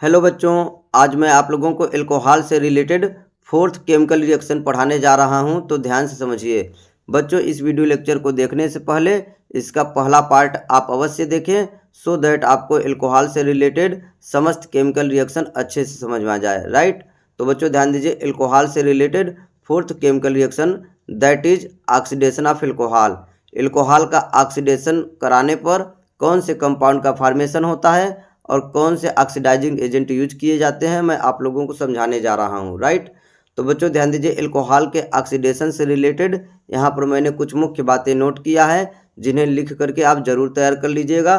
Hello बच्चों, आज मैं आप लोगों को अल्कोहल से रिलेटेड फोर्थ केमिकल रिएक्शन पढ़ाने जा रहा हूं, तो ध्यान से समझिए। बच्चों, इस वीडियो लेक्चर को देखने से पहले इसका पहला पार्ट आप अवश्य देखें, सो दैट आपको अल्कोहल से रिलेटेड समस्त केमिकल रिएक्शन अच्छे से समझ में आ जाए। राइट। तो बच्चों ध्यान दीजिए, अल्कोहल से related fourth chemical reaction that is oxidation of alcohol. Alcohol का ऑक्सीडेशन कराने पर कौन से कंपाउंड का फॉर्मेशन होता है और कौन से ऑक्सीडाइजिंग एजेंट यूज किए जाते हैं, मैं आप लोगों को समझाने जा रहा हूं। राइट। तो बच्चों ध्यान दीजिए, अल्कोहल के ऑक्सीडेशन से रिलेटेड यहाँ पर मैंने कुछ मुख्य बातें नोट किया है, जिन्हें लिख करके आप जरूर तैयार कर लीजिएगा।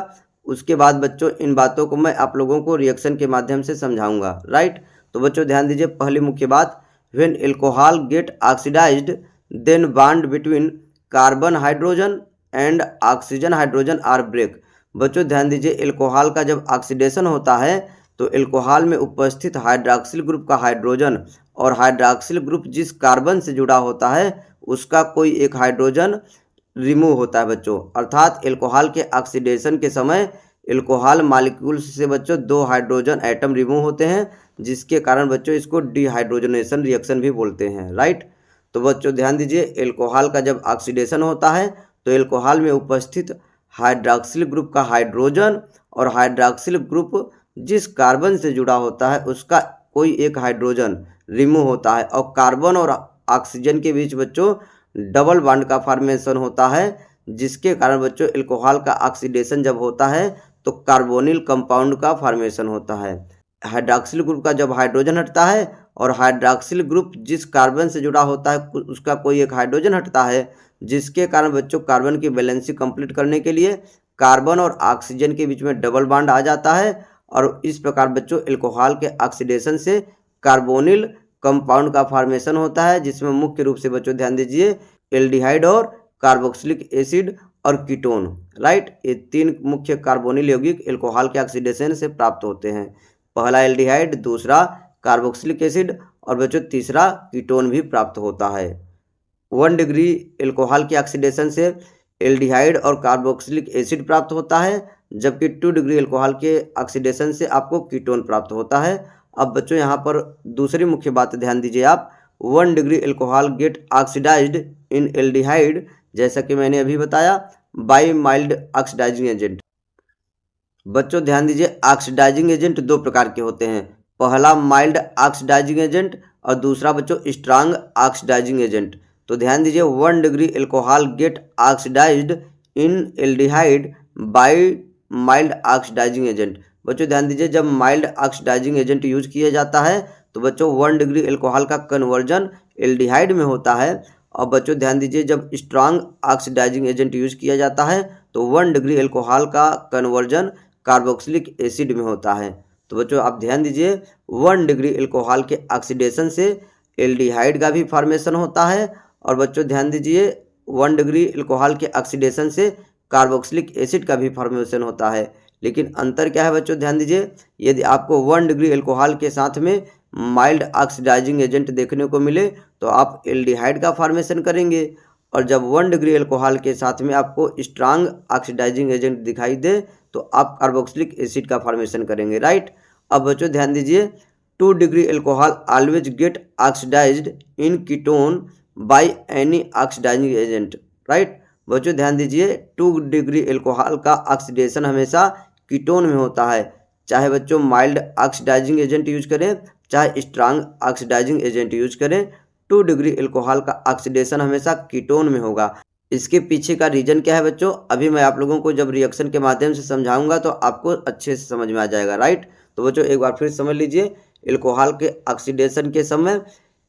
उसके बाद बच्चों इन बातों को मैं आप लोगों को रिएक्शन के माध्यम से समझाऊंगा। राइट। तो बच्चों ध्यान दीजिए, पहली मुख्य बात, when alcohol get oxidized then bond between carbon hydrogen and oxygen hydrogen are break. बच्चों ध्यान दीजिए, अल्कोहल का जब ऑक्सीडेशन होता है तो अल्कोहल में उपस्थित हाइड्रॉक्सिल ग्रुप का हाइड्रोजन और हाइड्रॉक्सिल ग्रुप जिस कार्बन से जुड़ा होता है उसका कोई एक हाइड्रोजन रिमूव होता है बच्चों। अर्थात अल्कोहल के ऑक्सीडेशन के समय अल्कोहल मॉलिक्यूल से बच्चों 2 हाइड्रोजन एटम रिमूव होते हैं, जिसके कारण बच्चों इसको डिहाइड्रोजनेशन रिएक्शन भी बोलते हैं। राइट। तो बच्चों ध्यान दीजिए, अल्कोहल का जब ऑक्सीडेशन होता है तो अल्कोहल में उपस्थित हाइड्रॉक्सिल ग्रुप का हाइड्रोजन और हाइड्रॉक्सिल ग्रुप जिस कार्बन से जुड़ा होता है उसका कोई एक हाइड्रोजन रिमूव होता है और कार्बन और ऑक्सीजन के बीच बच्चों डबल बॉन्ड का फॉर्मेशन होता है, जिसके कारण बच्चों अल्कोहल का ऑक्सीडेशन जब होता है तो कार्बोनिल कंपाउंड का फॉर्मेशन होता है। हाइड्रॉक्सिल ग्रुप का जब हाइड्रोजन हटता है और हाइड्रॉक्सिल ग्रुप जिस कार्बन से जुड़ा होता है उसका कोई एक हाइड्रोजन हटता है, जिसके कारण बच्चों कार्बन की बैलेंसिंग कंप्लीट करने के लिए कार्बन और ऑक्सीजन के बीच में डबल बॉन्ड आ जाता है और इस प्रकार बच्चों अल्कोहल के ऑक्सीडेशन से कार्बोनिल कंपाउंड का फॉर्मेशन होता है, जिसमें मुख्य रूप से बच्चों ध्यान दीजिए एल्डिहाइड और कार्बोक्सिलिक एसिड और कीटोन। राइट। ये 3 मुख्य कार्बोनिल यौगिक अल्कोहल के ऑक्सीडेशन से प्राप्त होते हैं। पहला एल्डिहाइड, दूसरा कार्बोक्सिलिक एसिड और बच्चों तीसरा कीटोन भी प्राप्त होता है। 1 डिग्री अल्कोहल के ऑक्सीडेशन से एल्डिहाइड और कार्बोक्सिलिक एसिड प्राप्त होता है, जबकि 2 डिग्री अल्कोहल के ऑक्सीडेशन से आपको कीटोन प्राप्त होता है। अब बच्चों यहाँ पर दूसरी मुख्य बात ध्यान दीजिए आप, 1 degree alcohol get oxidized in aldehyde, जैसा कि मैंने अभी बताया, बाय माइल्ड ऑक्सीडाइजिंग एजेंट। बच्चों ध्यान दीजिए, ऑक्सीडाइजिंग एजेंट 2 प्रकार के होते हैं। पहला माइल्ड ऑक्सीडाइजिंग एजेंट और दूसरा बच्चों स्ट्रांग ऑक्सीडाइजिंग एजेंट। तो ध्यान दीजिए, 1 degree alcohol get oxidized in aldehyde by mild oxidizing agent. बच्चों ध्यान दीजिए, जब माइल्ड ऑक्सीडाइजिंग एजेंट यूज किया जाता है तो बच्चों 1 डिग्री अल्कोहल का कन्वर्जन एल्डिहाइड में होता है और बच्चों ध्यान दीजिए, जब स्ट्रांग ऑक्सीडाइजिंग एजेंट यूज किया जाता है तो 1 डिग्री अल्कोहल का कन्वर्जन कार्बोक्सिलिक एसिड में होता है। तो बच्चों आप ध्यान दीजिए, 1 डिग्री अल्कोहल के ऑक्सीडेशन से एल्डिहाइड का भी फॉर्मेशन होता है और बच्चों ध्यान दीजिए 1 डिग्री अल्कोहल के ऑक्सीडेशन से कार्बोक्सिलिक एसिड का भी फॉर्मेशन होता है। लेकिन अंतर क्या है बच्चों, ध्यान दीजिए, यदि आपको 1 डिग्री अल्कोहल के साथ में माइल्ड ऑक्सीडाइजिंग एजेंट देखने को मिले तो आप एल्डिहाइड का फॉर्मेशन करेंगे, और जब 1 डिग्री अल्कोहल के साथ में आपको स्ट्रांग ऑक्सीडाइजिंग एजेंट दिखाई दे तो आप कार्बोक्सिलिक एसिड का फॉर्मेशन करेंगे। राइट। अब बच्चों ध्यान दीजिए, 2 degree alcohol always get oxidized in ketone by any oxidizing agent. Right. बच्चों ध्यान दीजिए, 2 डिग्री अल्कोहल का ऑक्सीडेशन हमेशा कीटोन में होता है, चाहे बच्चों माइल्ड ऑक्सीडाइजिंग एजेंट यूज करें चाहे स्ट्रांग ऑक्सीडाइजिंग एजेंट यूज करें, 2 डिग्री अल्कोहल का ऑक्सीडेशन हमेशा कीटोन में होगा। इसके पीछे का रीजन क्या है बच्चों, अभी मैं आप लोगों को जब रिएक्शन के माध्यम से समझाऊंगा तो आपको अच्छे से समझ में आ जाएगा। राइट। तो बच्चों एक बार फिर समझ लीजिए, अल्कोहल के ऑक्सीडेशन के समय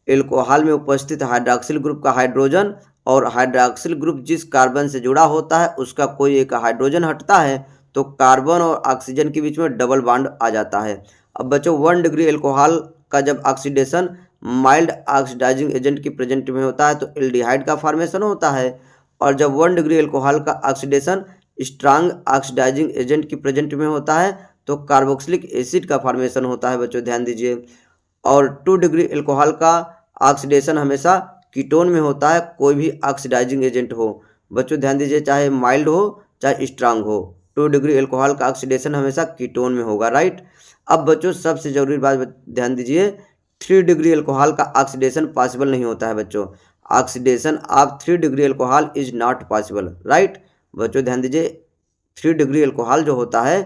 अल्कोहल में उपस्थित हाइड्रॉक्सिल ग्रुप का हाइड्रोजन और हाइड्रॉक्सिल ग्रुप जिस कार्बन से जुड़ा होता है उसका कोई एक हाइड्रोजन हटता है तो कार्बन और ऑक्सीजन के बीच में डबल बॉन्ड आ जाता है। अब बच्चों 1 डिग्री अल्कोहल का जब ऑक्सीडेशन माइल्ड ऑक्सीडाइजिंग एजेंट की प्रेजेंट में होता है तो एल्डिहाइड का फॉर्मेशन होता है, और जब 1 डिग्री अल्कोहल का ऑक्सीडेशन स्ट्रांग ऑक्सीडाइजिंग एजेंट की प्रेजेंट में होता है तो कार्बोक्सिलिक एसिड का फॉर्मेशन होता है। बच्चों ध्यान दीजिए, और 2 डिग्री अल्कोहल का ऑक्सीडेशन हमेशा कीटोन में होता है, कोई भी ऑक्सीडाइजिंग एजेंट हो। बच्चों ध्यान दीजिए, चाहे माइल्ड हो चाहे स्ट्रांग हो, 2 डिग्री एल्कोहल का ऑक्सीडेशन हमेशा कीटोन में होगा, राइट। अब बच्चों सबसे जरूरी बात ध्यान दीजिए, 3 डिग्री एल्कोहल का ऑक्सीडेशन पॉसिबल नहीं होता है बच्चों। Oxidation of 3 degree alcohol is not possible, right. बच्चों ध्यान दीजिए, 3 डिग्री एल्कोहल जो होता है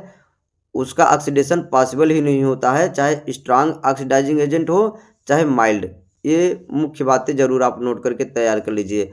उसका ऑक्सीडेशन पॉसिबल ही नहीं होता है, चाहे स्ट्रांग ऑक्सीडाइजिंग एजेंट हो चाहे माइल्ड। ये मुख्य बातें जरूर आप नोट करके तैयार कर लीजिए।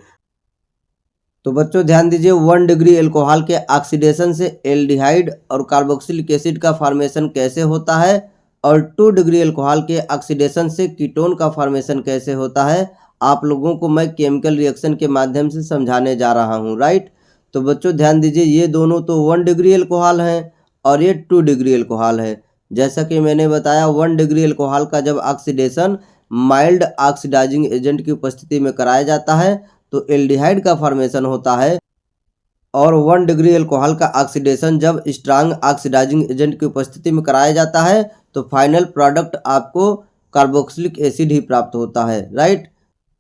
तो बच्चों ध्यान दीजिए, 1 डिग्री एल्कोहल के ऑक्सीडेशन से एल्डिहाइड और कार्बोक्सिलिक एसिड का फॉर्मेशन कैसे होता है, और 2 डिग्री एल्कोहल के ऑक्सीडेशन से कीटोन का फॉर्मेशन कैसे होता है, आप लोगों को मैं केमिकल रिएक्शन के माध्यम से समझाने जा रहा हूँ, राइट। तो बच्चों ध्यान दीजिए, ये दोनों तो 1 डिग्री एल्कोहल हैं और ये 2 डिग्री एल्कोहल है। जैसा कि मैंने बताया, 1 डिग्री एल्कोहल का जब ऑक्सीडेशन माइल्ड ऑक्सीडाइजिंग एजेंट की उपस्थिति में कराया जाता है तो एल्डिहाइड का फॉर्मेशन होता है, और 1 डिग्री एल्कोहल का ऑक्सीडेशन जब स्ट्रांग ऑक्सीडाइजिंग एजेंट की उपस्थिति में कराया जाता है तो फाइनल प्रोडक्ट आपको कार्बोक्सिलिक एसिड ही प्राप्त होता है, राइट।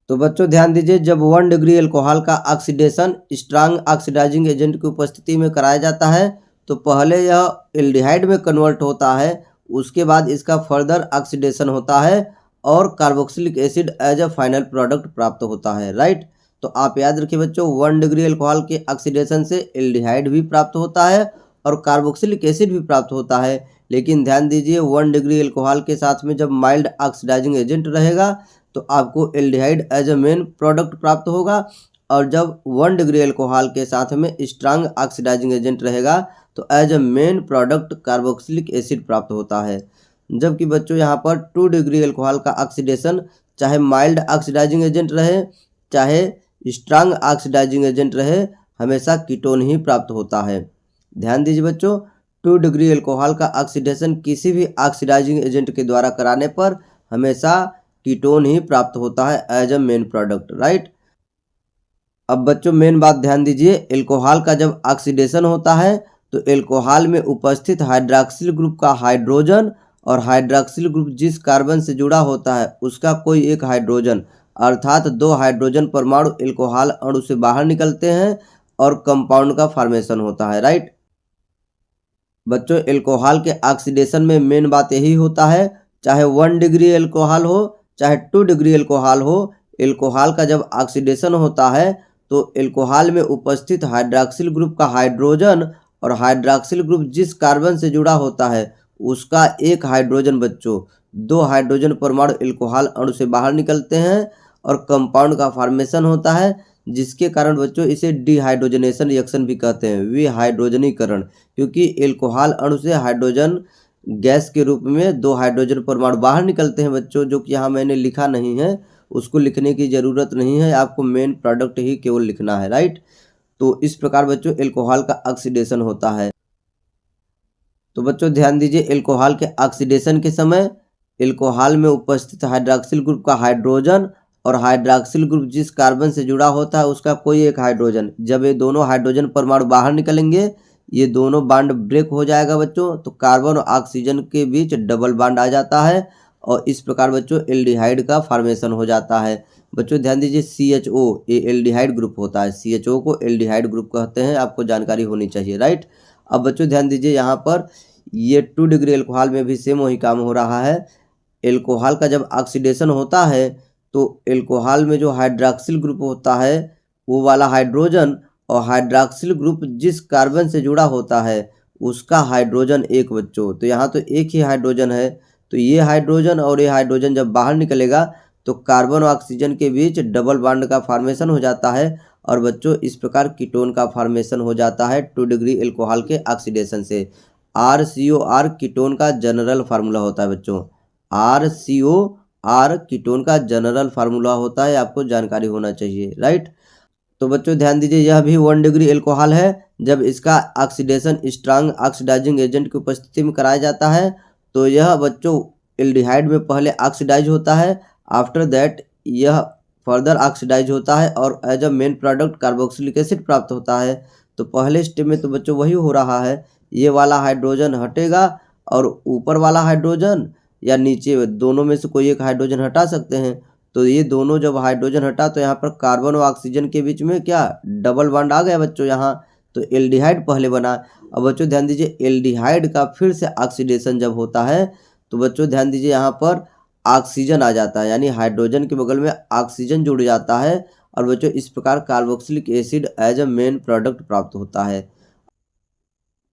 तो बच्चों ध्यान दीजिए, जब 1 डिग्री एल्कोहल का ऑक्सीडेशन स्ट्रांग ऑक्सीडाइजिंग एजेंट की उपस्थिति में कराया जाता है तो पहले यह एल्डिहाइड में कन्वर्ट होता है, उसके बाद इसका फर्दर ऑक्सीडेशन होता है और carboxylic acid as a final product प्राप्त होता है, राइट। तो आप याद रखिए बच्चों, 1 डिग्री एल्कोहल के ऑक्सीडेशन से एल्डिहाइड भी प्राप्त होता है और कार्बोक्सिलिक एसिड भी प्राप्त होता है। लेकिन ध्यान दीजिए, 1 डिग्री एल्कोहल के साथ में जब माइल्ड ऑक्सीडाइजिंग एजेंट रहेगा तो आपको aldehyde as a main product प्राप्त होगा, और जब 1 डिग्री एल्कोहल के साथ में स्ट्रांग ऑक्सीडाइजिंग एजेंट रहेगा तो as a main product carboxylic acid प्राप्त होता है। जबकि बच्चों यहाँ पर 2 डिग्री एल्कोहल का ऑक्सीडेशन चाहे माइल्ड ऑक्सीडाइजिंग एजेंट रहे चाहे स्ट्रांग ऑक्सीडाइजिंग एजेंट रहे, हमेशा कीटोन ही प्राप्त होता है। ध्यान दीजिए बच्चों, 2 डिग्री एल्कोहल का ऑक्सीडेशन किसी भी ऑक्सीडाइजिंग एजेंट के द्वारा कराने पर हमेशा कीटोन ही प्राप्त होता है as a main product, right. अब बच्चों मेन बात ध्यान दीजिए, एल्कोहल का जब ऑक्सीडेशन होता है तो एल्कोहल में उपस्थित हाइड्रॉक्सिल ग्रुप का हाइड्रोजन और हाइड्रॉक्सिल ग्रुप जिस कार्बन से जुड़ा होता है उसका कोई एक हाइड्रोजन, अर्थात 2 हाइड्रोजन परमाणु एल्कोहल अणु से बाहर निकलते हैं और कंपाउंड का फॉर्मेशन होता है, राइट। बच्चों एल्कोहल के ऑक्सीडेशन में मेन बात यही होता है, चाहे 1 डिग्री एल्कोहल हो चाहे 2 डिग्री एल्कोहल हो, एल्कोहल का जब ऑक्सीडेशन होता है तो एल्कोहल में उपस्थित हाइड्रॉक्सिल ग्रुप का हाइड्रोजन और हाइड्रॉक्सिल ग्रुप जिस कार्बन से जुड़ा होता है उसका एक हाइड्रोजन बच्चों, 2 हाइड्रोजन परमाणु एल्कोहल अणु से बाहर निकलते हैं और कंपाउंड का फॉर्मेशन होता है, जिसके कारण बच्चों इसे डिहाइड्रोजनेशन रिएक्शन भी कहते हैं, विहाइड्रोजनीकरण। क्योंकि एल्कोहल अणु से हाइड्रोजन गैस के रूप में 2 हाइड्रोजन परमाणु बाहर निकलते हैं बच्चों, जो कि यहाँ मैंने लिखा नहीं है, उसको लिखने की ज़रूरत नहीं है, आपको मेन प्रोडक्ट ही केवल लिखना है, राइट। तो इस प्रकार बच्चों एल्कोहल का ऑक्सीडेशन होता है। तो बच्चों ध्यान दीजिए, एल्कोहल के ऑक्सीडेशन के समय एल्कोहल में उपस्थित हाइड्रॉक्सिल ग्रुप का हाइड्रोजन और हाइड्रॉक्सिल ग्रुप जिस कार्बन से जुड़ा होता है उसका कोई एक हाइड्रोजन, जब ये दोनों हाइड्रोजन परमाणु बाहर निकलेंगे ये दोनों बांड ब्रेक हो जाएगा बच्चों, तो कार्बन और ऑक्सीजन के बीच डबल बांड आ जाता है और इस प्रकार बच्चों एल्डिहाइड का फॉर्मेशन हो जाता है। बच्चों ध्यान दीजिए, CHO ये एल्डिहाइड ग्रुप होता है, CHO को एल्डिहाइड ग्रुप कहते हैं, आपको जानकारी होनी चाहिए, राइट। अब बच्चों ध्यान दीजिए, यहाँ पर ये 2 डिग्री एल्कोहल में भी सेम वही काम हो रहा है। एल्कोहल का जब ऑक्सीडेशन होता है तो एल्कोहल में जो हाइड्रॉक्सिल ग्रुप होता है वो वाला हाइड्रोजन और हाइड्रॉक्सिल ग्रुप जिस कार्बन से जुड़ा होता है उसका हाइड्रोजन एक बच्चों, तो यहाँ तो एक ही हाइड्रोजन है, तो ये हाइड्रोजन और ये हाइड्रोजन जब बाहर निकलेगा तो कार्बन और ऑक्सीजन के बीच डबल बॉन्ड का फॉर्मेशन हो जाता है और बच्चों इस प्रकार कीटोन का फॉर्मेशन हो जाता है 2 डिग्री एल्कोहल के ऑक्सीडेशन से। RCOR कीटोन का जनरल फार्मूला होता है बच्चों, RCOR कीटोन का जनरल फार्मूला होता है, आपको जानकारी होना चाहिए, राइट। तो बच्चों ध्यान दीजिए, यह भी 1 डिग्री एल्कोहल है। जब इसका ऑक्सीडेशन स्ट्रांग ऑक्सीडाइजिंग एजेंट की उपस्थिति में कराया जाता है तो यह बच्चों एल्डिहाइड में पहले ऑक्सीडाइज होता है, आफ्टर दैट यह फर्दर ऑक्सीडाइज होता है और as a main product carboxylic acid प्राप्त होता है। तो पहले स्टेप में तो बच्चों वही हो रहा है, ये वाला हाइड्रोजन हटेगा और ऊपर वाला हाइड्रोजन या नीचे दोनों में से कोई एक हाइड्रोजन हटा सकते हैं, तो ये दोनों जब हाइड्रोजन हटा तो यहाँ पर कार्बन और ऑक्सीजन के बीच में क्या डबल बॉन्ड आ गया बच्चों यहाँ, तो एल्डिहाइड पहले बना। अब बच्चों ध्यान दीजिए, एल्डिहाइड का फिर से ऑक्सीडेशन जब होता है तो बच्चों ध्यान दीजिए यहाँ पर ऑक्सीजन आ जाता है, यानी हाइड्रोजन के बगल में ऑक्सीजन जुड़ जाता है और बच्चों इस प्रकार carboxylic acid as a main product प्राप्त होता है।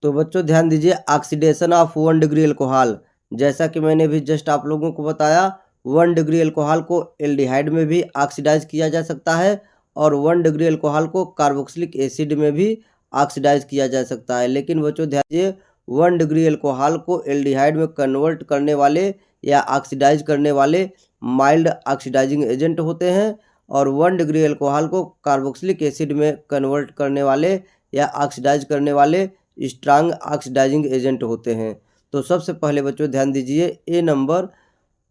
तो बच्चों ध्यान दीजिए, ऑक्सीडेशन ऑफ 1 डिग्री अल्कोहल, जैसा कि मैंने भी जस्ट आप लोगों को बताया, 1 डिग्री अल्कोहल को एल्डिहाइड में भी ऑक्सीडाइज किया जा सकता है और 1 डिग्री अल्कोहल को कार्बोक्सिलिक एसिड में भी ऑक्सीडाइज किया जा सकता है। लेकिन बच्चों ध्यान दीजिए, 1 डिग्री अल्कोहल को एल्डिहाइड में कन्वर्ट करने वाले या ऑक्सीडाइज करने वाले माइल्ड ऑक्सीडाइजिंग एजेंट होते हैं और 1 डिग्री अल्कोहल को कार्बोक्सिलिक एसिड में कन्वर्ट करने वाले या ऑक्सीडाइज करने वाले स्ट्रांग ऑक्सीडाइजिंग एजेंट होते हैं। तो सबसे पहले बच्चों ध्यान दीजिए, A number,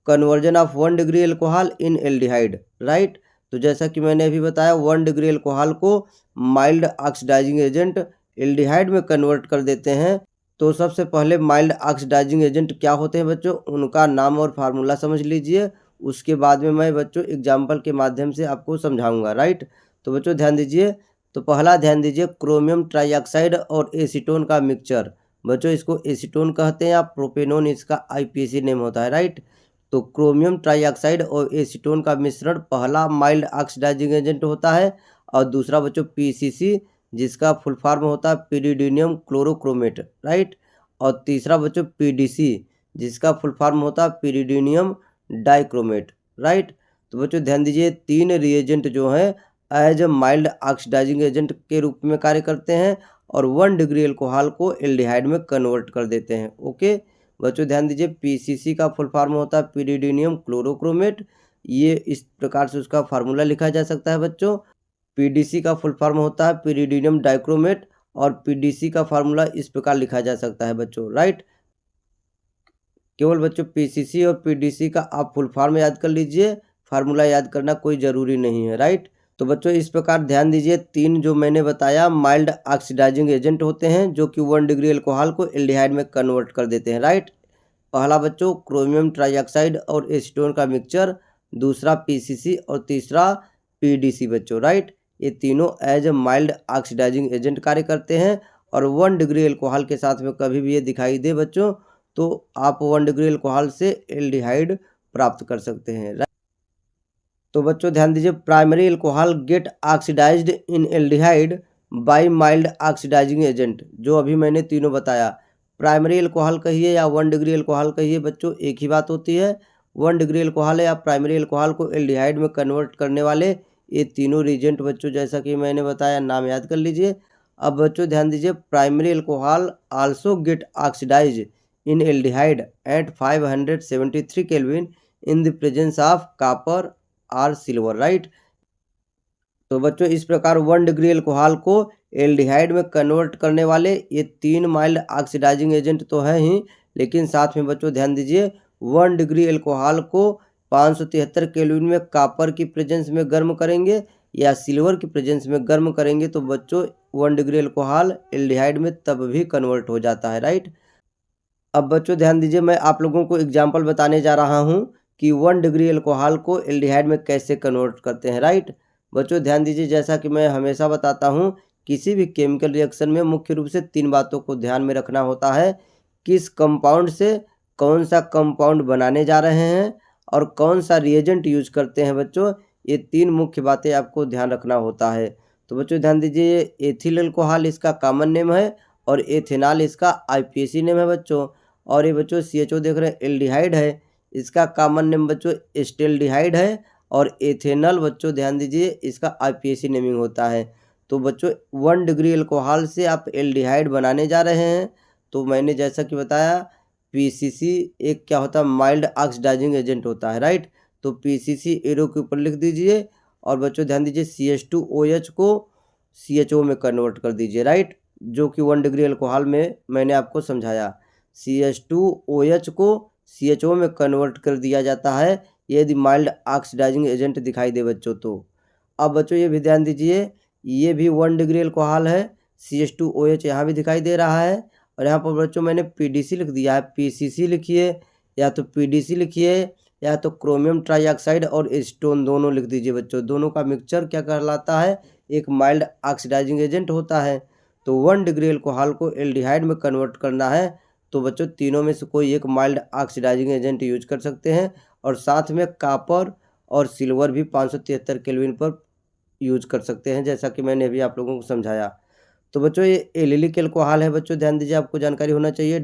conversion of 1 degree alcohol in aldehyde, right. तो जैसा कि मैंने अभी बताया, 1 डिग्री अल्कोहल को माइल्ड ऑक्सीडाइजिंग एजेंट एल्डिहाइड में कन्वर्ट कर देते हैं। तो सबसे पहले माइल्ड ऑक्सीडाइजिंग एजेंट क्या होते हैं बच्चों, उनका नाम और फार्मूला समझ लीजिए, उसके बाद में मैं बच्चों एग्जाम्पल के माध्यम से आपको समझाऊंगा, राइट। तो बच्चों ध्यान दीजिए, तो पहला ध्यान दीजिए, क्रोमियम ट्राइऑक्साइड और एसीटोन का मिक्सचर। बच्चों इसको एसीटोन कहते हैं या प्रोपेनोन इसका आईपीएसी नेम होता है, राइट। तो क्रोमियम ट्राइऑक्साइड और एसीटोन का मिश्रण पहला माइल्ड ऑक्सीडाइजिंग एजेंट होता है और दूसरा बच्चों पीसीसी, जिसका फुल फॉर्म होता है पिरिडीनियम क्लोरोक्रोमेट, राइट। और तीसरा बच्चों पीडीसी, जिसका फुल फॉर्म होता है पिरिडीनियम डाइक्रोमेट, राइट। तो बच्चों ध्यान दीजिए, तीन रिएजेंट जो हैं as a mild oxidizing agent के रूप में कार्य करते हैं और 1 डिग्री अल्कोहल को एल्डिहाइड में कन्वर्ट कर देते हैं। ओके बच्चों ध्यान दीजिए, पीसीसी का फुल फॉर्म होता है पिरिडीनियम क्लोरोक्रोमेट, ये इस प्रकार से उसका फार्मूला लिखा जा सकता है बच्चों। पीडीसी का फुल फॉर्म होता है पिरिडीनियम डाइक्रोमेट और पीडीसी का फार्मूला इस प्रकार लिखा जा सकता है बच्चों, राइट। केवल बच्चों पीसीसी और पीडीसी का आप फुल फॉर्म याद कर लीजिए, फार्मूला याद करना कोई ज़रूरी नहीं है, राइट। तो बच्चों इस प्रकार ध्यान दीजिए, तीन जो मैंने बताया माइल्ड ऑक्सीडाइजिंग एजेंट होते हैं जो कि 1 डिग्री अल्कोहल को एल्डिहाइड में कन्वर्ट कर देते हैं, राइट। पहला बच्चों क्रोमियम ट्राइऑक्साइड और एसीटोन का मिक्सचर, दूसरा पीसीसी और तीसरा पीडीसी बच्चों, राइट। ये तीनों as a mild oxidizing agent कार्य करते हैं और 1 डिग्री अल्कोहल के साथ में कभी भी ये दिखाई दे बच्चों तो आप 1 डिग्री अल्कोहल से एल्डिहाइड प्राप्त कर सकते हैं, राइट। तो बच्चों ध्यान दीजिए, primary alcohol get oxidized in aldehyde by mild oxidizing agent, जो अभी मैंने तीनों बताया। प्राइमरी अल्कोहल कहिए या 1 डिग्री अल्कोहल कहिए बच्चों, एक ही बात होती है। 1 डिग्री अल्कोहल या प्राइमरी अल्कोहल को एल्डिहाइड में कन्वर्ट करने वाले ये तीनों रिएजेंट बच्चों, जैसा कि मैंने बताया, नाम याद कर लीजिए। अब बच्चों ध्यान दीजिए, primary alcohol also get oxidize in aldehyde at 573 kelvin in the presence of copper और सिल्वर, राइट। तो बच्चों इस प्रकार 1 डिग्री अल्कोहल को एल्डिहाइड में कन्वर्ट करने वाले ये तीन माइल्ड ऑक्सीडाइजिंग एजेंट तो हैं ही, लेकिन साथ में बच्चों ध्यान दीजिए, 1 डिग्री अल्कोहल को 573 केल्विन में कॉपर की प्रेजेंस में गर्म करेंगे या सिल्वर की प्रेजेंस में गर्म करेंगे तो बच्चों 1 डिग्री अल्कोहल एल्डिहाइड में तब भी कन्वर्ट हो जाता है, राइट। अब बच्चों ध्यान दीजिए, मैं आप लोगों को एग्जाम्पल बताने जा रहा हूँ कि 1 डिग्री अल्कोहल को एल्डिहाइड में कैसे कन्वर्ट करते हैं, राइट। बच्चों ध्यान दीजिए, जैसा कि मैं हमेशा बताता हूँ, किसी भी केमिकल रिएक्शन में मुख्य रूप से तीन बातों को ध्यान में रखना होता है, किस कंपाउंड से कौन सा कंपाउंड बनाने जा रहे हैं और कौन सा रिएजेंट यूज करते हैं बच्चों, ये तीन मुख्य बातें आपको ध्यान रखना होता है। तो बच्चों ध्यान दीजिए, एथिल अल्कोहल इसका कॉमन नेम है और एथेनॉल इसका आईपीएसी नेम है बच्चों। और ये बच्चों CHO देख रहे हैं, एल्डिहाइड है, इसका कॉमन नेम बच्चों एस्टेल्डिहाइड है और एथेनॉल बच्चों ध्यान दीजिए इसका आईपीएसी नेमिंग होता है। तो बच्चों 1 डिग्री अल्कोहल से आप एल्डिहाइड बनाने जा रहे हैं तो मैंने जैसा कि बताया, पीसीसी एक क्या होता है, माइल्ड ऑक्सीडाइजिंग एजेंट होता है, राइट। तो पीसीसी एरो के ऊपर लिख दीजिए और बच्चों ध्यान दीजिए, CH2OH को CHO में कन्वर्ट कर दीजिए, राइट, जो कि 1 डिग्री अल्कोहल में मैंने आपको समझाया। CH2OH को CHO में कन्वर्ट कर दिया जाता है यदि माइल्ड ऑक्सीडाइजिंग एजेंट दिखाई दे बच्चों तो। अब बच्चों ये भी ध्यान दीजिए, ये भी 1 डिग्री अल्कोहल है, CH2OH यहाँ भी दिखाई दे रहा है और यहाँ पर बच्चों मैंने PDC लिख दिया है, PCC लिखिए या तो PDC लिखिए या तो क्रोमियम ट्राइऑक्साइड और एसीटोन दोनों लिख दीजिए बच्चों। दोनों का मिक्सचर क्या कहलाता है, एक माइल्ड ऑक्सीडाइजिंग एजेंट होता है। तो 1 डिग्री अल्कोहल को एल्डिहाइड में कन्वर्ट करना है तो बच्चों तीनों में से कोई एक माइल्ड ऑक्सीडाइजिंग एजेंट यूज कर सकते हैं, और साथ में कापर और सिल्वर भी 573 केल्विन पर यूज कर सकते हैं, जैसा कि मैंने अभी आप लोगों को समझाया। तो बच्चों ये एलिलिक अल्कोहल है बच्चों, ध्यान दीजिए, आपको जानकारी होना चाहिए।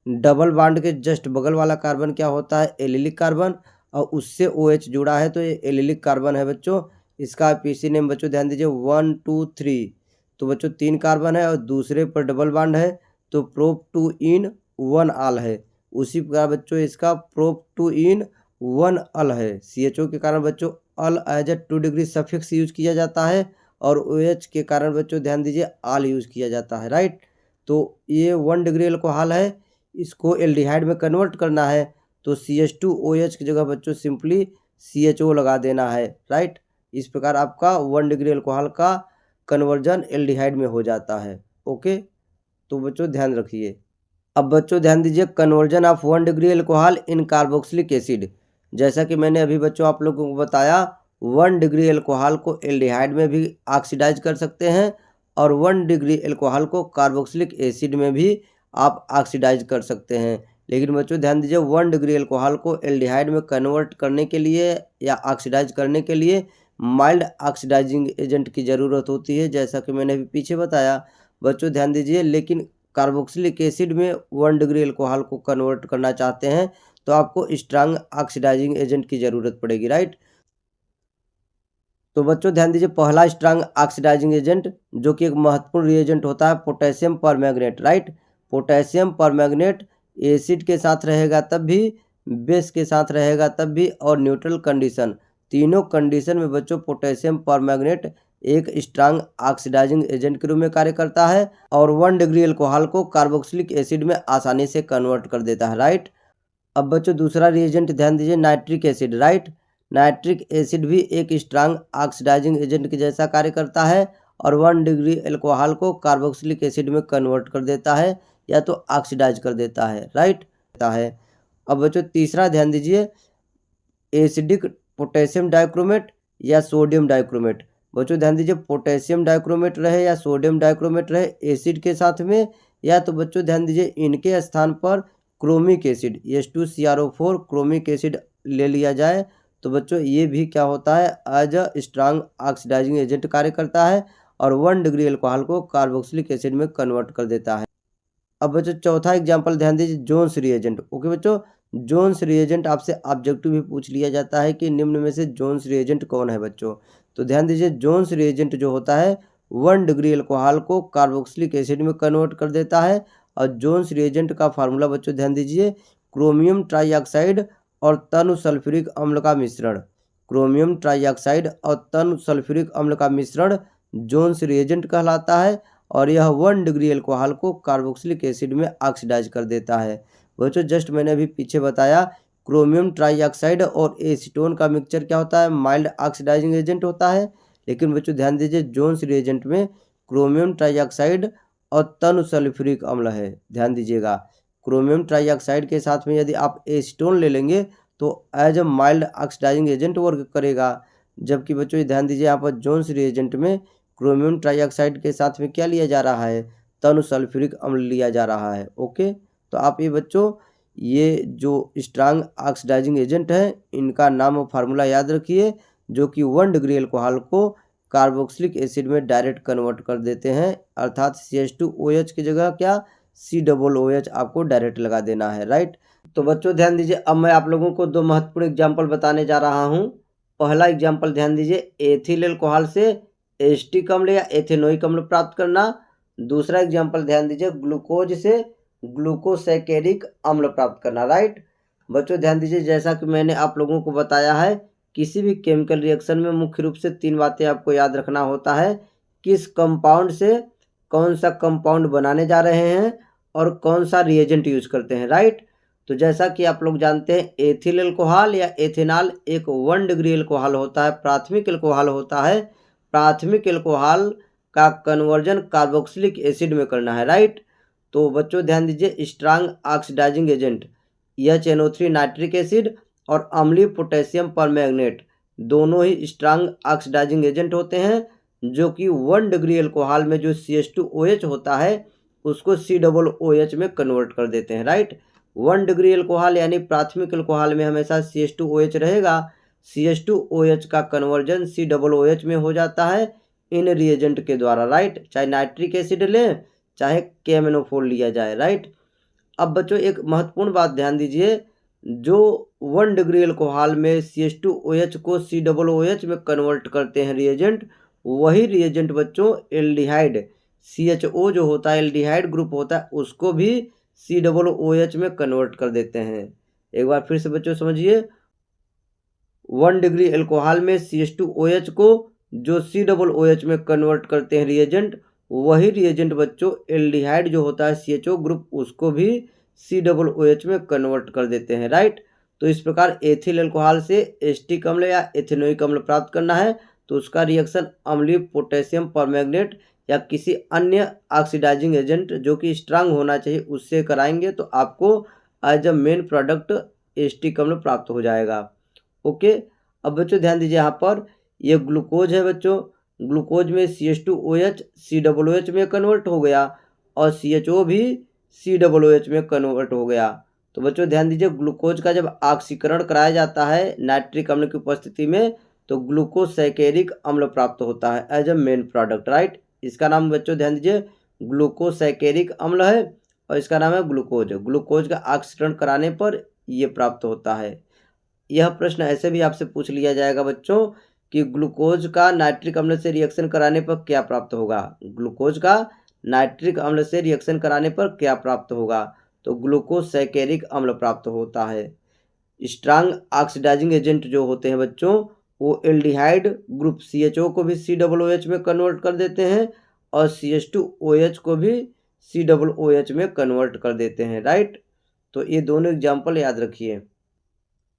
डबल बॉन्ड के जस्ट बगल वाला कार्बन क्या होता है, एलिलिक कार्बन, और उससे OH जुड़ा है तो ये एलिलिक कार्बन है बच्चों। इसका पीसी नेम बच्चों ध्यान दीजिए 1 2 3। तो बच्चों 3 कार्बन है और दूसरे पर डबल बॉन्ड है तो प्रोप 2 इन 1 अल है। उसी प्रकार बच्चों इसका प्रोप 2 इन 1 अल है। CHO के कारण बच्चों al as a 2 degree suffix use किया जाता है, और OH के कारण बच्चों ध्यान दीजिए आल यूज किया जाता है, राइट। तो ये 1 डिग्री अल्कोहल है, इसको एल्डिहाइड में कन्वर्ट करना है तो CH2OH की जगह बच्चों सिंपली CHO लगा देना है, राइट। इस प्रकार आपका 1 डिग्री अल्कोहल का कन्वर्जन एल्डिहाइड में हो जाता है। ओके, तो बच्चों ध्यान रखिए। अब बच्चों ध्यान दीजिए, conversion of 1 degree alcohol in carboxylic acid. जैसा कि मैंने अभी बच्चों आप लोगों को बताया, 1 डिग्री अल्कोहल को एल्डिहाइड में भी ऑक्सीडाइज कर सकते हैं, और 1 डिग्री अल्कोहल को कार्बोक्सिलिक एसिड में भी आप ऑक्सीडाइज कर सकते हैं। लेकिन बच्चों ध्यान दीजिए, 1 डिग्री अल्कोहल को एल्डिहाइड में कन्वर्ट करने के लिए या ऑक्सीडाइज करने के लिए माइल्ड ऑक्सीडाइजिंग एजेंट की ज़रूरत होती है, जैसा कि मैंने अभी पीछे बताया। बच्चों ध्यान दीजिए, लेकिन कार्बोक्सिलिक एसिड में 1 डिग्री अल्कोहल को कन्वर्ट करना चाहते हैं तो आपको स्ट्रांग ऑक्सीडाइजिंग एजेंट की ज़रूरत पड़ेगी, राइट। तो बच्चों ध्यान दीजिए, पहला स्ट्रांग ऑक्सीडाइजिंग एजेंट जो कि एक महत्वपूर्ण रिएजेंट होता है, potassium permanganate, right. Potassium permanganate acid के साथ रहेगा तब भी, बेस के साथ रहेगा तब भी, और न्यूट्रल कंडीशन, तीनों कंडीशन में बच्चों पोटेशियम परमैंगनेट एक स्ट्रांग ऑक्सीडाइजिंग एजेंट के रूप में कार्य करता है, और 1 डिग्री अल्कोहल को कार्बोक्सिलिक एसिड में आसानी से कन्वर्ट कर देता है, राइट। अब बच्चों दूसरा रिएजेंट ध्यान दीजिए, nitric acid, right. Nitric acid भी एक स्ट्रांग ऑक्सीडाइजिंग एजेंट के जैसा कार्य करता है, और 1 डिग्री अल्कोहल को कार्बोक्सिलिक एसिड में कन्वर्ट कर देता है या तो ऑक्सीडाइज कर देता है, राइट। अब बच्चों तीसरा ध्यान दीजिए, एसिडिक पोटेशियम डाइक्रोमेट या सोडियम डाइक्रोमेट। बच्चों ध्यान दीजिए, पोटेशियम डाइक्रोमेट रहे या सोडियम डाइक्रोमेट रहे एसिड के साथ में, या तो बच्चों ध्यान दीजिए इनके स्थान पर chromic acid H2CrO4 chromic acid ले लिया जाए तो बच्चों ये भी क्या होता है, as a strong oxidizing agent कार्य करता है, और 1 डिग्री अल्कोहल को कार्बोक्सिलिक एसिड में कन्वर्ट कर देता है। अब बच्चों चौथा एग्जाम्पल ध्यान दीजिए, जोन्स रिएजेंट। ओके बच्चों, जोन्स रिएजेंट आपसे ऑब्जेक्टिव भी पूछ लिया जाता है कि निम्न में से जोन्स रिएजेंट कौन है बच्चों। तो ध्यान दीजिए, जोन्स रिएजेंट जो होता है 1 डिग्री अल्कोहल को कार्बोक्सिलिक एसिड में कन्वर्ट कर देता है, और जोन्स रिएजेंट का फार्मूला बच्चों ध्यान दीजिए, क्रोमियम ट्राइऑक्साइड और तनु सल्फ्यूरिक अम्ल का मिश्रण। क्रोमियम ट्राइऑक्साइड और तनु सल्फ्यूरिक अम्ल का मिश्रण जोन्स रिएजेंट कहलाता है, और यह 1 डिग्री अल्कोहल को कार्बोक्सिलिक एसिड में ऑक्सीडाइज कर देता है। बच्चों जस्ट मैंने अभी पीछे बताया, क्रोमियम ट्राइऑक्साइड और एसीटोन का मिक्सचर क्या होता है, माइल्ड ऑक्सीडाइजिंग एजेंट होता है। लेकिन बच्चों ध्यान दीजिए, जोन्स रिएजेंट में क्रोमियम ट्राइऑक्साइड और तनु सल्फ्यूरिक अम्ल है, ध्यान दीजिएगा। क्रोमियम ट्राइऑक्साइड के साथ में यदि आप एसीटोन ले लेंगे तो as a mild oxidizing agent work करेगा, जबकि बच्चों ध्यान दीजिए यहाँ पर जोन्स रिएजेंट में क्रोमियम ट्राइऑक्साइड के साथ में क्या लिया जा रहा है, तनु सल्फ्यूरिक अम्ल लिया जा रहा है। ओके, तो आप ये बच्चों ये जो स्ट्रांग ऑक्सीडाइजिंग एजेंट है इनका नाम और फार्मूला याद रखिए, जो कि 1 डिग्री अल्कोहल को कार्बोक्सिलिक एसिड में डायरेक्ट कन्वर्ट कर देते हैं, अर्थात CH2OH की जगह क्या COOH आपको डायरेक्ट लगा देना है, राइट। तो बच्चों ध्यान दीजिए, अब मैं आप लोगों को 2 महत्वपूर्ण एग्जाम्पल बताने जा रहा हूँ। पहला एग्जाम्पल ध्यान दीजिए, एथिल अल्कोहल से एस्टिक अम्ल या एथेनोइक अम्ल प्राप्त करना। दूसरा एग्जाम्पल ध्यान दीजिए, ग्लूकोज से ग्लूकोसैकेरिक अम्ल प्राप्त करना, राइट। बच्चों ध्यान दीजिए, जैसा कि मैंने आप लोगों को बताया है, किसी भी केमिकल रिएक्शन में मुख्य रूप से 3 बातें आपको याद रखना होता है, किस कंपाउंड से कौन सा कंपाउंड बनाने जा रहे हैं और कौन सा रिएजेंट यूज करते हैं, राइट। तो जैसा कि आप लोग जानते हैं, एथिल अल्कोहल या एथेनॉल एक 1 डिग्री अल्कोहल होता है, प्राथमिक अल्कोहल होता है। प्राथमिक अल्कोहल का कन्वर्जन कार्बोक्सिलिक एसिड में करना है, राइट। तो बच्चों ध्यान दीजिए, strong oxidizing agent HNO3 nitric acid और अम्लीय पोटेशियम परमैंगनेट दोनों ही स्ट्रांग ऑक्सीडाइजिंग एजेंट होते हैं, जो कि 1 डिग्री एल्कोहल में जो CH2OH होता है उसको COOH में कन्वर्ट कर देते हैं, राइट। 1 डिग्री एल्कोहल यानी प्राथमिक एल्कोहल में हमेशा CH2OH रहेगा। CH2OH का कन्वर्जन COOH में हो जाता है इन रिएजेंट के द्वारा, राइट। चाहे नाइट्रिक एसिड लें चाहे KMNO4 लिया जाए, राइट। अब बच्चों एक महत्वपूर्ण बात ध्यान दीजिए, जो 1 डिग्री एल्कोहल में CH2OH को COOH में कन्वर्ट करते हैं रिएजेंट, वही रिएजेंट बच्चों एल्डिहाइड CHO जो होता है, एल्डिहाइड ग्रुप होता है, उसको भी COOH में कन्वर्ट कर देते हैं। एक बार फिर से बच्चों समझिए, 1 डिग्री एल्कोहल में CH2OH को जो COOH में कन्वर्ट करते हैं रिएजेंट, वही रिएजेंट बच्चों एल्डिहाइड जो होता है CHO ग्रुप, उसको भी COOH में कन्वर्ट कर देते हैं, राइट। तो इस प्रकार एथिल एल्कोहल से एस्टिक अम्ल या एथेनोइक अम्ल प्राप्त करना है तो उसका रिएक्शन अम्लीय पोटेशियम परमैंगनेट या किसी अन्य ऑक्सीडाइजिंग एजेंट जो कि स्ट्रांग होना चाहिए उससे कराएंगे तो आपको as a main product acetic अम्ल प्राप्त हो जाएगा। ओके, अब बच्चों ध्यान दीजिए, यहाँ पर ये ग्लूकोज है बच्चों, ग्लूकोज में CH2OH COOH में कन्वर्ट हो गया और CHO भी COOH में कन्वर्ट हो गया। तो बच्चों ध्यान दीजिए, ग्लूकोज का जब ऑक्सीकरण कराया जाता है नाइट्रिक अम्ल की उपस्थिति में तो ग्लूकोसैकेरिक अम्ल प्राप्त होता है as a main product, right. इसका नाम बच्चों ध्यान दीजिए ग्लूकोसैकेरिक अम्ल है और इसका नाम है ग्लूकोज। ग्लूकोज का ऑक्सीकरण कराने पर यह प्राप्त होता है। यह प्रश्न ऐसे भी आपसे पूछ लिया जाएगा बच्चों कि ग्लूकोज का नाइट्रिक अम्ल से रिएक्शन कराने पर क्या प्राप्त होगा। ग्लूकोज का नाइट्रिक अम्ल से रिएक्शन कराने पर क्या प्राप्त होगा, तो ग्लूकोसैकेरिक अम्ल प्राप्त होता है। स्ट्रांग ऑक्सीडाइजिंग एजेंट जो होते हैं बच्चों वो एल्डिहाइड ग्रुप CHO को भी COOH में कन्वर्ट कर देते हैं और CH2OH को भी COOH में कन्वर्ट कर देते हैं, राइट। तो ये दोनों एग्जाम्पल याद रखिए।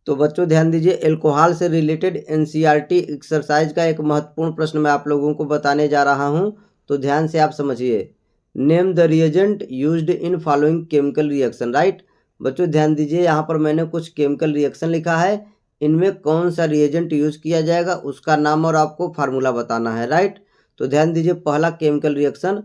तो बच्चों ध्यान दीजिए, एल्कोहल से रिलेटेड NCERT एक्सरसाइज का एक महत्वपूर्ण प्रश्न मैं आप लोगों को बताने जा रहा हूं, तो ध्यान से आप समझिए। Name the reagent used in following chemical reaction, right. बच्चों ध्यान दीजिए, यहाँ पर मैंने कुछ केमिकल रिएक्शन लिखा है, इनमें कौन सा रिएजेंट यूज किया जाएगा उसका नाम और आपको फार्मूला बताना है, राइट। तो ध्यान दीजिए, पहला chemical reaction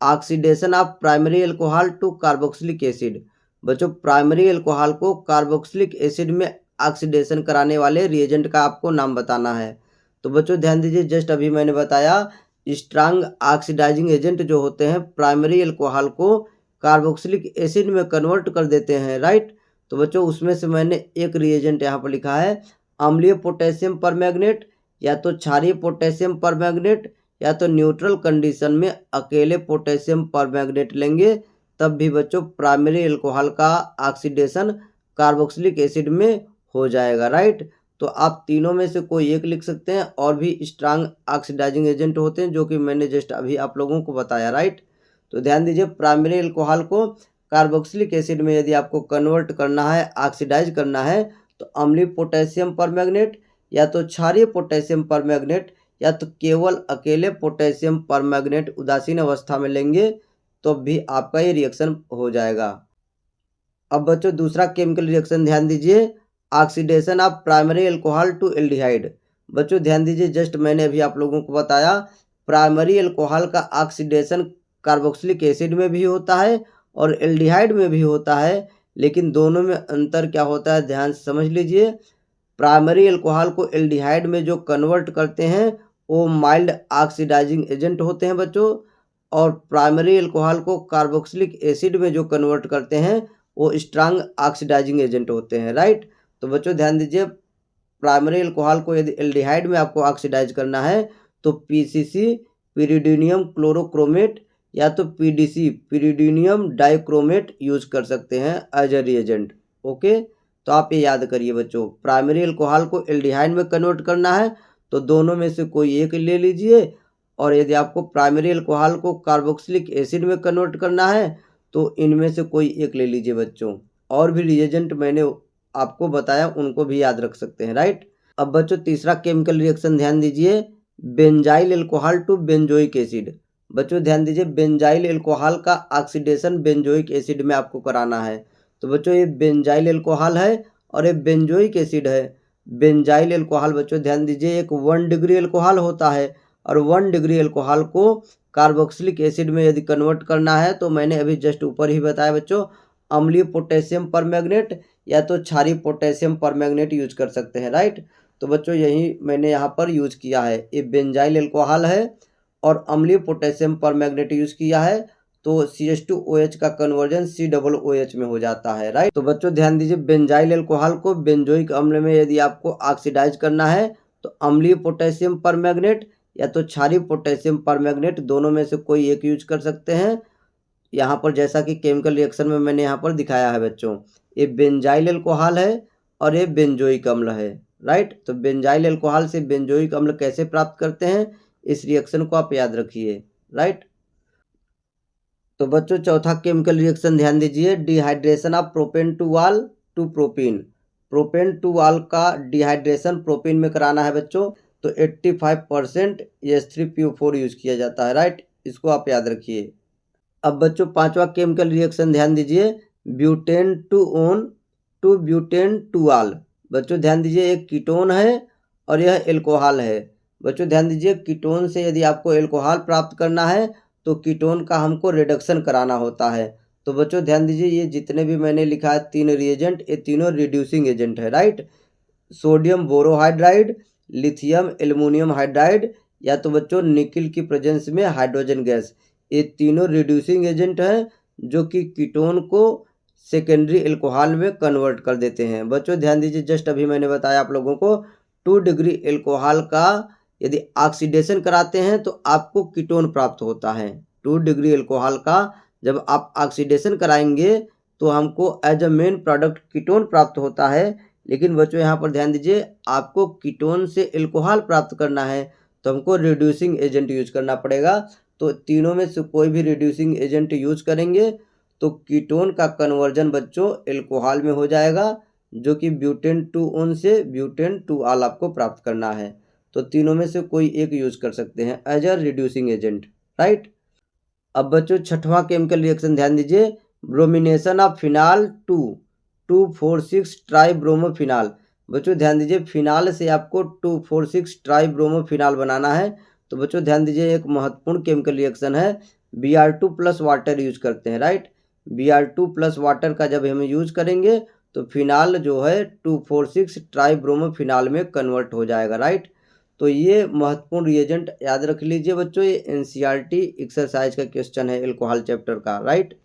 oxidation of primary alcohol to carboxylic acid. बच्चों प्राइमरी एल्कोहल को कार्बोक्सिलिक एसिड में ऑक्सीडेशन कराने वाले रिएजेंट का आपको नाम बताना है। तो बच्चों ध्यान दीजिए, जस्ट अभी मैंने बताया स्ट्रांग ऑक्सीडाइजिंग एजेंट जो होते हैं प्राइमरी एल्कोहल को कार्बोक्सिलिक एसिड में कन्वर्ट कर देते हैं, राइट। तो बच्चों उसमें से मैंने एक रिएजेंट यहाँ पर लिखा है अम्लीय पोटेशियम परमैंगनेट, या तो क्षारीय पोटेशियम परमैंगनेट या तो न्यूट्रल कंडीशन में अकेले पोटेशियम परमैंगनेट लेंगे तब भी बच्चों प्राइमरी एल्कोहल का ऑक्सीडेशन कार्बोक्सिलिक एसिड में हो जाएगा, राइट। तो आप तीनों में से कोई एक लिख सकते हैं, और भी स्ट्रांग ऑक्सीडाइजिंग एजेंट होते हैं जो कि मैंने जस्ट अभी आप लोगों को बताया, राइट। तो ध्यान दीजिए, प्राइमरी एल्कोहल को कार्बोक्सिलिक एसिड में यदि आपको कन्वर्ट करना है, ऑक्सीडाइज करना है, तो अम्लीय पोटेशियम परमैंगनेट या तो क्षारीय पोटेशियम परमैंगनेट या तो केवल अकेले पोटेशियम परमैंगनेट उदासीन अवस्था में लेंगे तो भी आपका ये रिएक्शन हो जाएगा। अब बच्चों दूसरा केमिकल रिएक्शन ध्यान दीजिए, oxidation of primary alcohol to aldehyde. बच्चों ध्यान दीजिए, जस्ट मैंने अभी आप लोगों को बताया प्राइमरी एल्कोहल का ऑक्सीडेशन कार्बोक्सिलिक एसिड में भी होता है और एल्डिहाइड में भी होता है, लेकिन दोनों में अंतर क्या होता है ध्यान से समझ लीजिए। प्राइमरी एल्कोहल को एल्डिहाइड में जो कन्वर्ट करते हैं वो माइल्ड ऑक्सीडाइजिंग एजेंट होते हैं बच्चों, और प्राइमरी एल्कोहल को कार्बोक्सिलिक एसिड में जो कन्वर्ट करते हैं वो स्ट्रांग ऑक्सीडाइजिंग एजेंट होते हैं, राइट। तो बच्चों ध्यान दीजिए, प्राइमरी एल्कोहल को यदि एल्डिहाइड में आपको ऑक्सीडाइज करना है तो PCC पिरिडीनियम क्लोरोक्रोमेट या तो PDC पिरिडीनियम डाइक्रोमेट यूज कर सकते हैं एज अ रिएजेंट। ओके, तो आप ये याद करिए बच्चों, प्राइमरी एल्कोहल को एल्डिहाइड में कन्वर्ट करना है तो दोनों में से कोई एक ले लीजिए, और यदि आपको प्राइमरी एल्कोहल को कार्बोक्सिलिक एसिड में कन्वर्ट करना है तो इनमें से कोई एक ले लीजिए बच्चों। और भी रिएजेंट मैंने आपको बताया उनको भी याद रख सकते हैं, राइट। अब बच्चों तीसरा केमिकल रिएक्शन ध्यान दीजिए, benzyl alcohol to benzoic acid. बच्चों ध्यान दीजिए, बेंजाइल एल्कोहल का ऑक्सीडेशन बेंजोइक एसिड में आपको कराना है। तो बच्चों ये बेंजाइल एल्कोहल है और ये बेंजोइक एसिड है। बेंजाइल एल्कोहल बच्चों ध्यान दीजिए एक 1 डिग्री एल्कोहल होता है और 1 डिग्री एल्कोहल को कार्बोक्सिलिक एसिड में यदि कन्वर्ट करना है तो मैंने अभी जस्ट ऊपर ही बताया बच्चों, अम्लीय पोटेशियम परमैंगनेट या तो क्षारीय पोटेशियम परमैंगनेट यूज कर सकते हैं, राइट। तो बच्चों यही मैंने यहाँ पर यूज किया है, ये बेंजाइल एल्कोहल है और अम्लीय पोटेशियम परमैंगनेट यूज किया है, तो CH2OH का कन्वर्जन COOH में हो जाता है, राइट। तो बच्चों ध्यान दीजिए, बेंजाइल एल्कोहल को बेंजोइक अम्ल में यदि आपको ऑक्सीडाइज करना है तो अम्लीय पोटेशियम परमैंगनेट या तो क्षारीय पोटेशियम परमैंगनेट दोनों में से कोई एक यूज कर सकते हैं। यहाँ पर जैसा कि केमिकल रिएक्शन में मैंने यहाँ पर दिखाया है बच्चों, ये बेंजाइल एल्कोहल है और ये बेंजोइक अम्ल है, राइट। तो बेंजाइल एल्कोहल से बेंजोइक अम्ल कैसे प्राप्त करते हैं, इस रिएक्शन को आप याद रखिए, राइट। तो बच्चों चौथा केमिकल रिएक्शन ध्यान दीजिए, डिहाइड्रेशन ऑफ प्रोपेन टू वाल टू प्रोपीन। प्रोपेन टू वाल का डिहाइड्रेशन प्रोपीन में कराना है बच्चों, तो 85% H3PO4 यूज किया जाता है, राइट। इसको आप याद रखिए। अब बच्चों पांचवा केमिकल रिएक्शन ध्यान दीजिए, butane two one to butane two ol. बच्चों ध्यान दीजिए, एक कीटोन है और यह एल्कोहल है। बच्चों ध्यान दीजिए, कीटोन से यदि आपको एल्कोहल प्राप्त करना है तो कीटोन का हमको रिडक्शन कराना होता है। तो बच्चों ध्यान दीजिए, ये जितने भी मैंने लिखा है 3 रिएजेंट, ये तीनों रिड्यूसिंग एजेंट है, right. Sodium borohydride, lithium aluminium hydride या तो बच्चों निकिल की प्रेजेंस में हाइड्रोजन गैस, ये तीनों रिड्यूसिंग एजेंट हैं जो कि कीटोन को सेकेंडरी एल्कोहल में कन्वर्ट कर देते हैं। बच्चों ध्यान दीजिए, जस्ट अभी मैंने बताया आप लोगों को 2 डिग्री एल्कोहल का यदि ऑक्सीडेशन कराते हैं तो आपको कीटोन प्राप्त होता है। 2 डिग्री एल्कोहल का जब आप ऑक्सीडेशन कराएंगे तो हमको as a main product ketone प्राप्त होता है। लेकिन बच्चों यहाँ पर ध्यान दीजिए, आपको कीटोन से एल्कोहल प्राप्त करना है तो हमको रिड्यूसिंग एजेंट यूज करना पड़ेगा। तो तीनों में से कोई भी रिड्यूसिंग एजेंट यूज करेंगे तो कीटोन का कन्वर्जन बच्चों एल्कोहल में हो जाएगा, जो कि ब्यूटेन टू ओन से ब्यूटेन टू आल आपको प्राप्त करना है। तो तीनों में से कोई एक यूज कर सकते हैं as a reducing agent, right. अब बच्चों छठवां केमिकल रिएक्शन ध्यान दीजिए, bromination of phenol to 2,4,6 tribromophenol. बच्चों ध्यान दीजिए, फिनाल से आपको 2,4,6 ट्राइब्रोमोफिनाल बनाना है। तो बच्चों ध्यान दीजिए, एक महत्वपूर्ण केमिकल रिएक्शन है, Br2 प्लस वाटर यूज करते हैं, राइट। Br2 प्लस वाटर का जब हम यूज करेंगे तो फिनाल जो है 2,4,6 ट्राइब्रोमोफिनाल में कन्वर्ट हो जाएगा, राइट। तो ये महत्वपूर्ण रिएजेंट याद रख लीजिए बच्चों, ये NCERT एक्सरसाइज का क्वेश्चन है एल्कोहल चैप्टर का, राइट।